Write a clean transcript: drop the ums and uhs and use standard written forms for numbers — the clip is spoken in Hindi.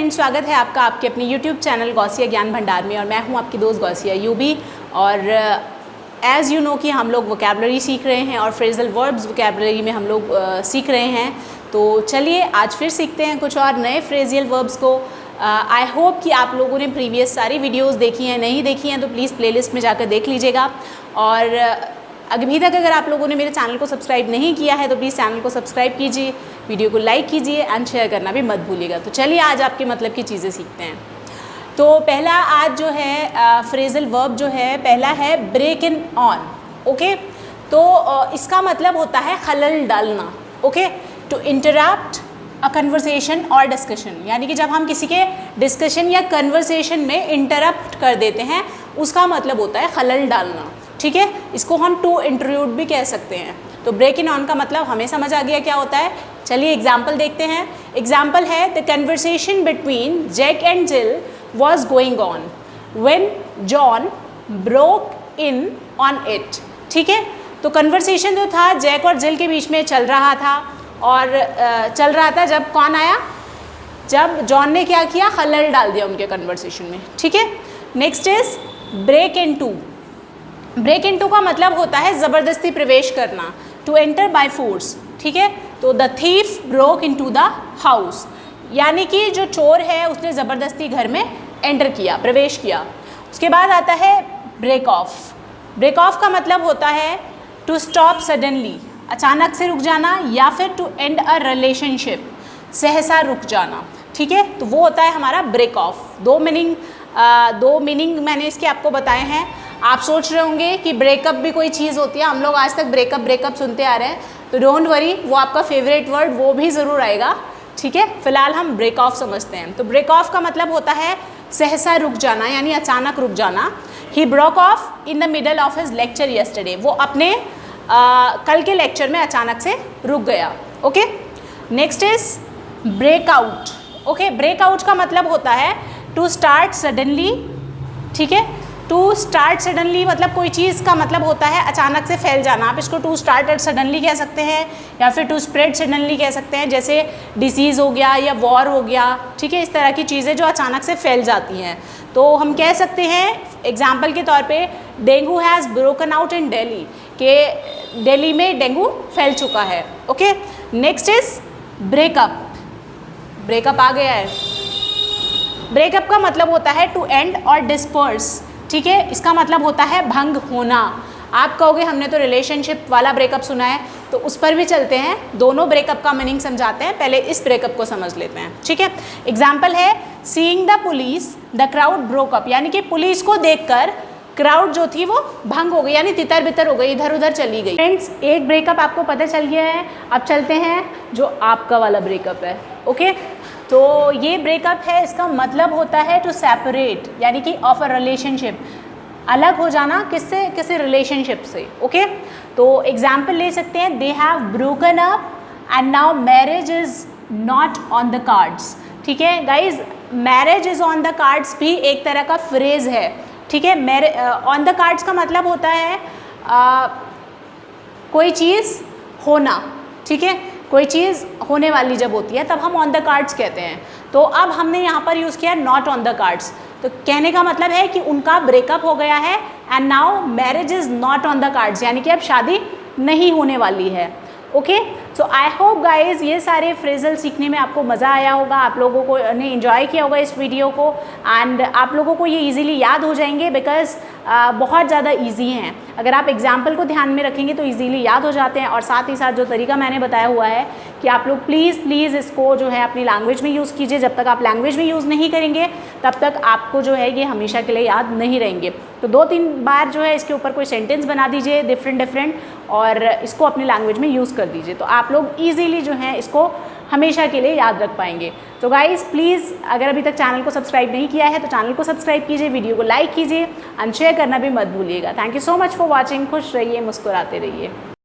फ्रेंड्स, स्वागत है आपका आपके अपने YouTube चैनल गौसिया ज्ञान भंडार में। और मैं हूं आपकी दोस्त गौसिया यूबी। और एज़ यू नो कि हम लोग वोकैबुलरी सीख रहे हैं और फ्रेजल वर्ब्स वोकैबुलरी में हम लोग सीख रहे हैं। तो चलिए आज फिर सीखते हैं कुछ और नए फ्रेजियल वर्ब्स को। आई होप कि आप लोगों ने प्रीवियस सारी वीडियोस देखी हैं, नहीं देखी हैं तो प्लीज़ प्लेलिस्ट में जाकर देख लीजिएगा। और अभी तक अगर आप लोगों ने मेरे चैनल को सब्सक्राइब नहीं किया है तो प्लीज़ चैनल को सब्सक्राइब कीजिए, वीडियो को लाइक कीजिए एंड शेयर करना भी मत भूलिएगा। तो चलिए आज आपके मतलब की चीज़ें सीखते हैं। तो पहला आज जो है फ्रेजल वर्ब जो है पहला है ब्रेक इन ऑन। ओके, तो इसका मतलब होता है खलल डालना। Okay, to interrupt a conversation और डिस्कशन, यानी कि जब हम किसी के डिस्कशन या कन्वर्सेशन में इंटरप्ट कर देते हैं उसका मतलब होता है खलल डालना। ठीक है, इसको हम टू इंट्रूड भी कह सकते हैं। तो ब्रेक इन ऑन का मतलब हमें समझ आ गया क्या होता है। चलिए एग्जाम्पल देखते हैं। एग्जाम्पल है the conversation between Jack and Jill was going on when John broke in on it. ठीक है, तो कन्वर्सेशन जो था जैक और जिल के बीच में चल रहा था और चल रहा था जब कौन आया, जब जॉन ने क्या किया, खलल डाल दिया उनके कन्वर्सेशन में। ठीक है, next is break into. Break into का मतलब होता है ज़बरदस्ती प्रवेश करना, टू एंटर बाय फोर्स। ठीक है, तो the thief broke into the house, यानी कि जो चोर है उसने ज़बरदस्ती घर में एंटर किया, प्रवेश किया। उसके बाद आता है ब्रेक ऑफ। ब्रेक ऑफ का मतलब होता है टू स्टॉप सडनली, अचानक से रुक जाना, या फिर टू एंड अ रिलेशनशिप, सहसा रुक जाना। ठीक है, तो वो होता है हमारा ब्रेक ऑफ। दो मीनिंग मैंने इसके आपको बताए हैं। आप सोच रहे होंगे कि ब्रेकअप भी कोई चीज़ होती है, हम लोग आज तक ब्रेकअप सुनते आ रहे हैं, तो डोंट वरी, वो आपका फेवरेट वर्ड वो भी ज़रूर आएगा। ठीक है, फिलहाल हम ब्रेक ऑफ समझते हैं। तो ब्रेक ऑफ का मतलब होता है सहसा रुक जाना, यानी अचानक रुक जाना। He broke of in the middle of his lecture yesterday, वो अपने कल के लेक्चर में अचानक से रुक गया। Okay, next is breakout. Okay, breakout का मतलब होता है टू स्टार्ट सडनली। ठीक है, टू स्टार्ट सडनली मतलब कोई चीज़ का मतलब होता है अचानक से फैल जाना। आप इसको टू स्टार्टेड सडनली कह सकते हैं या फिर टू स्प्रेड सडनली कह सकते हैं, जैसे डिसीज़ हो गया या वॉर हो गया। ठीक है, इस तरह की चीज़ें जो अचानक से फैल जाती हैं। तो हम कह सकते हैं एग्जाम्पल के तौर पे dengue has broken out in Delhi, कि दिल्ली में डेंगू फैल चुका है। Okay, next is breakup. Breakup आ गया है। ब्रेकअप का मतलब होता है टू एंड और डिस्पर्स। ठीक है, इसका मतलब होता है भंग होना। आप कहोगे हमने तो रिलेशनशिप वाला ब्रेकअप सुना है, तो उस पर भी चलते हैं, दोनों ब्रेकअप का मीनिंग समझाते हैं। पहले इस ब्रेकअप को समझ लेते हैं। ठीक है, एग्जाम्पल है seeing the police the crowd broke up, यानी कि पुलिस को देखकर क्राउड जो थी वो भंग हो गई, यानी तितर बितर हो गई, इधर उधर चली गई। फ्रेंड्स, एक ब्रेकअप आपको पता चल गया है। अब चलते हैं जो आपका वाला ब्रेकअप है। ओके, तो ये ब्रेकअप है, इसका मतलब होता है टू सेपरेट, यानी कि ऑफ अ रिलेशनशिप, अलग हो जाना किससे, किसी रिलेशनशिप से। ओके, तो एग्जाम्पल ले सकते हैं, they have broken up and now marriage is not on the cards. ठीक है guys, marriage is on the cards भी एक तरह का फ्रेज है। ठीक है, ऑन द कार्ड्स का मतलब होता है कोई चीज़ होना। ठीक है, कोई चीज़ होने वाली जब होती है तब हम ऑन द कार्ड्स कहते हैं। तो अब हमने यहाँ पर यूज़ किया नॉट ऑन द कार्ड्स, तो कहने का मतलब है कि उनका ब्रेकअप हो गया है and now marriage is not on the cards, यानी कि अब शादी नहीं होने वाली है। Okay, so I hope guys ये सारे फ्रेजल सीखने में आपको मज़ा आया होगा, आप लोगों को ने एंजॉय किया होगा इस वीडियो को, एंड आप लोगों को ये इजीली याद हो जाएंगे बिकॉज बहुत ज़्यादा इजी हैं। अगर आप एग्जाम्पल को ध्यान में रखेंगे तो इजीली याद हो जाते हैं। और साथ ही साथ जो तरीका मैंने बताया हुआ है कि आप लोग प्लीज़ इसको जो है अपनी लैंग्वेज में यूज़ कीजिए। जब तक आप लैंग्वेज में यूज़ नहीं करेंगे तब तक आपको जो है ये हमेशा के लिए याद नहीं रहेंगे। तो 2-3 बार जो है इसके ऊपर कोई सेंटेंस बना दीजिए डिफरेंट और इसको अपनी लैंग्वेज में यूज़ कर दीजिए, तो आप लोग ईजीली जो है इसको हमेशा के लिए याद रख पाएंगे। तो गाइज़ प्लीज़ अगर अभी तक चैनल को सब्सक्राइब नहीं किया है तो चैनल को सब्सक्राइब कीजिए, वीडियो को लाइक कीजिए एंड शेयर करना भी मत भूलिएगा। Thank you so much for watching. खुश रहिए, मुस्कुराते रहिए।